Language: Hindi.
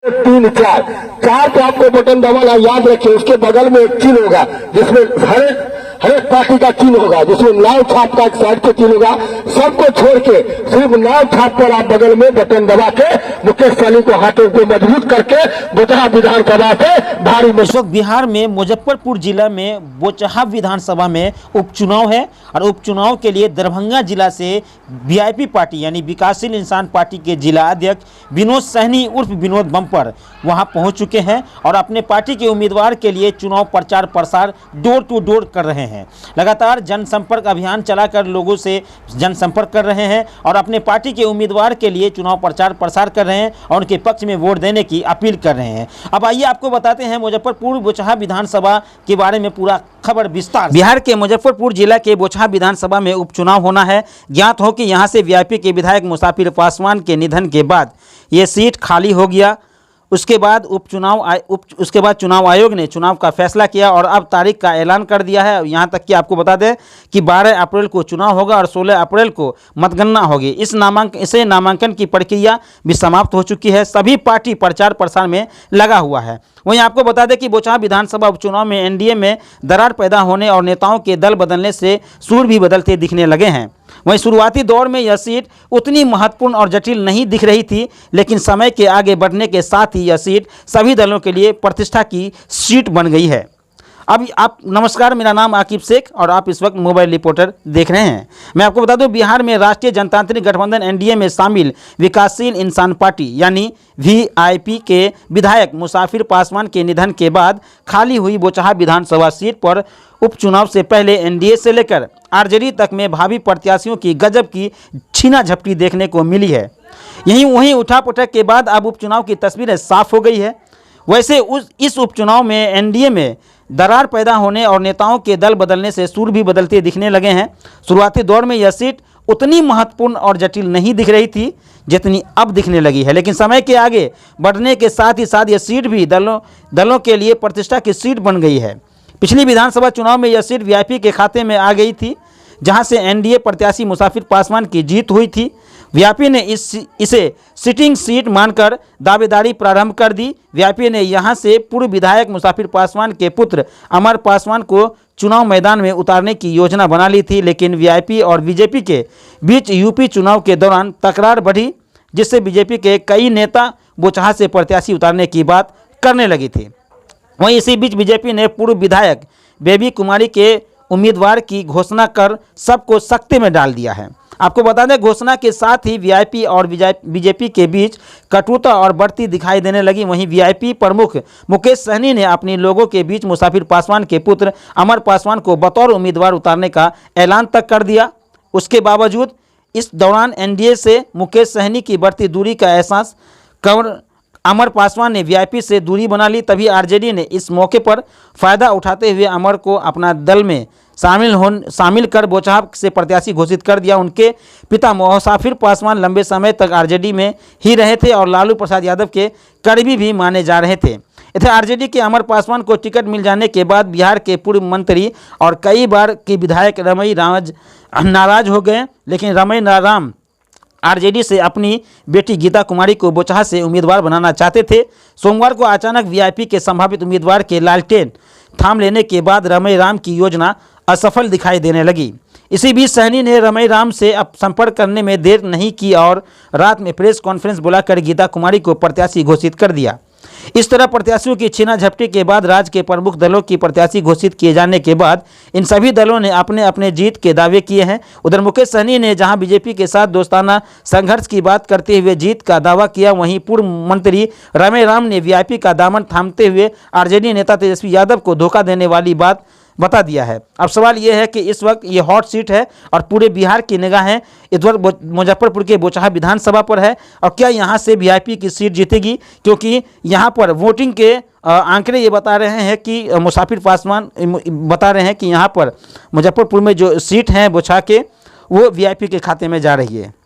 तीन चार चार पे आपको बटन दबाना, याद रखिए। उसके बगल में एक चिन्ह होगा जिसमें हर एक पार्टी का चिन्ह होगा, जिसमें नाव छाप का एक साइड पे चिन्ह होगा। सबको छोड़ के सिर्फ नाव छाप पर आप बगल में बटन दबा के मुकेश सहनी को हाथों को मजबूत करके बोचहा विधानसभा से भारी। इस वक्त बिहार में मुजफ्फरपुर जिला में बोचहा विधानसभा में उपचुनाव है और उपचुनाव के लिए दरभंगा जिला से वीआईपी पार्टी यानी विकासशील इंसान पार्टी के जिला अध्यक्ष विनोद सहनी उर्फ विनोद बम्पर वहां पहुंच चुके हैं और अपने पार्टी के उम्मीदवार के लिए चुनाव प्रचार प्रसार डोर टू डोर कर रहे हैं। लगातार जनसंपर्क अभियान चलाकर लोगों से जनसंपर्क कर रहे हैं और अपने पार्टी के उम्मीदवार के लिए चुनाव प्रचार प्रसार कर रहे हैं और उनके पक्ष में वोट देने की अपील कर रहे हैं। अब आइए आपको बताते हैं मुजफ्फरपुर बोचहा विधानसभा के बारे में पूरा खबर विस्तार। बिहार के मुजफ्फरपुर जिला के बोचहा विधानसभा में उपचुनाव होना है। ज्ञात हो कि यहां से वीआईपी के विधायक मुसाफिर पासवान के निधन के बाद ये सीट खाली हो गया। उसके बाद चुनाव आयोग ने चुनाव का फैसला किया और अब तारीख का ऐलान कर दिया है। यहाँ तक कि आपको बता दें कि 12 अप्रैल को चुनाव होगा और 16 अप्रैल को मतगणना होगी। इसे नामांकन की प्रक्रिया भी समाप्त हो चुकी है। सभी पार्टी प्रचार प्रसार में लगा हुआ है। वहीं आपको बता दें कि बोचहा विधानसभा उपचुनाव में एनडीए में दरार पैदा होने और नेताओं के दल बदलने से सूर भी बदलते दिखने लगे हैं। वहीं शुरुआती दौर में यह सीट उतनी महत्वपूर्ण और जटिल नहीं दिख रही थी, लेकिन समय के आगे बढ़ने के साथ ही यह सीट सभी दलों के लिए प्रतिष्ठा की सीट बन गई है। नमस्कार, मेरा नाम आकिब शेख और आप इस वक्त मोबाइल रिपोर्टर देख रहे हैं। मैं आपको बता दूं, बिहार में राष्ट्रीय जनतांत्रिक गठबंधन एनडीए में शामिल विकासशील इंसान पार्टी यानी वीआईपी के विधायक मुसाफिर पासवान के निधन के बाद खाली हुई बोचहा विधानसभा सीट पर उपचुनाव से पहले एनडीए से लेकर आरजेडी तक में भावी प्रत्याशियों की गजब की छीना झपटी देखने को मिली है। वहीं उठापटक के बाद अब उपचुनाव की तस्वीरें साफ हो गई है। वैसे इस उपचुनाव में एनडीए में दरार पैदा होने और नेताओं के दल बदलने से सूर भी बदलते दिखने लगे हैं। शुरुआती दौर में यह सीट उतनी महत्वपूर्ण और जटिल नहीं दिख रही थी जितनी अब दिखने लगी है, लेकिन समय के आगे बढ़ने के साथ ही साथ यह सीट भी दलों के लिए प्रतिष्ठा की सीट बन गई है। पिछली विधानसभा चुनाव में यह सीट वीआईपी के खाते में आ गई थी, जहां से एनडीए प्रत्याशी मुसाफिर पासवान की जीत हुई थी। वीआईपी ने इसे सिटिंग सीट मानकर दावेदारी प्रारंभ कर दी। वीआईपी ने यहां से पूर्व विधायक मुसाफिर पासवान के पुत्र अमर पासवान को चुनाव मैदान में उतारने की योजना बना ली थी, लेकिन वीआईपी और बीजेपी के बीच यूपी चुनाव के दौरान तकरार बढ़ी, जिससे बीजेपी के कई नेता बोचहा से प्रत्याशी उतारने की बात करने लगी थी। वहीं इसी बीच बीजेपी ने पूर्व विधायक बेबी कुमारी के उम्मीदवार की घोषणा कर सबको सख्ते में डाल दिया है। आपको बता दें, घोषणा के साथ ही वीआईपी और बीजेपी के बीच कटुता और बढ़ती दिखाई देने लगी। वहीं वीआईपी प्रमुख मुकेश सहनी ने अपने लोगों के बीच मुसाफिर पासवान के पुत्र अमर पासवान को बतौर उम्मीदवार उतारने का ऐलान तक कर दिया। उसके बावजूद इस दौरान एनडीए से मुकेश सहनी की बढ़ती दूरी का एहसास अमर पासवान ने वीआईपी से दूरी बना ली। तभी आरजेडी ने इस मौके पर फ़ायदा उठाते हुए अमर को अपना दल में शामिल कर बोचहा से प्रत्याशी घोषित कर दिया। उनके पिता मुसाफिर पासवान लंबे समय तक आरजेडी में ही रहे थे और लालू प्रसाद यादव के करीबी भी माने जा रहे थे। इधर आरजेडी के अमर पासवान को टिकट मिल जाने के बाद बिहार के पूर्व मंत्री और कई बार के विधायक रमई राम नाराज हो गए, लेकिन रमई राम आरजेडी से अपनी बेटी गीता कुमारी को बोचहा से उम्मीदवार बनाना चाहते थे। सोमवार को अचानक वीआईपी के संभावित उम्मीदवार के लालटेन थाम लेने के बाद रमई राम की योजना असफल दिखाई देने लगी। इसी बीच सहनी ने रमई राम से अब संपर्क करने में देर नहीं की और रात में प्रेस कॉन्फ्रेंस बुलाकर गीता कुमारी को प्रत्याशी घोषित कर दिया। इस तरह प्रत्याशियों की छीना झपटी के बाद राज्य के प्रमुख दलों की प्रत्याशी घोषित किए जाने के बाद इन सभी दलों ने अपने अपने जीत के दावे किए हैं। उधर मुकेश सहनी ने जहां बीजेपी के साथ दोस्ताना संघर्ष की बात करते हुए जीत का दावा किया, वहीं पूर्व मंत्री रमई राम ने वीआईपी का दामन थामते हुए आरजेडी नेता तेजस्वी यादव को धोखा देने वाली बात बता दिया है। अब सवाल यह है कि इस वक्त ये हॉट सीट है और पूरे बिहार की निगाहें इस वक्त मुजफ्फरपुर के बोचहा विधानसभा पर है और क्या यहाँ से वीआईपी की सीट जीतेगी, क्योंकि यहाँ पर वोटिंग के आंकड़े ये बता रहे हैं कि मुसाफिर पासवान बता रहे हैं कि यहाँ पर मुजफ्फरपुर में जो सीट हैं बोचहा के वो वीआईपी के खाते में जा रही है।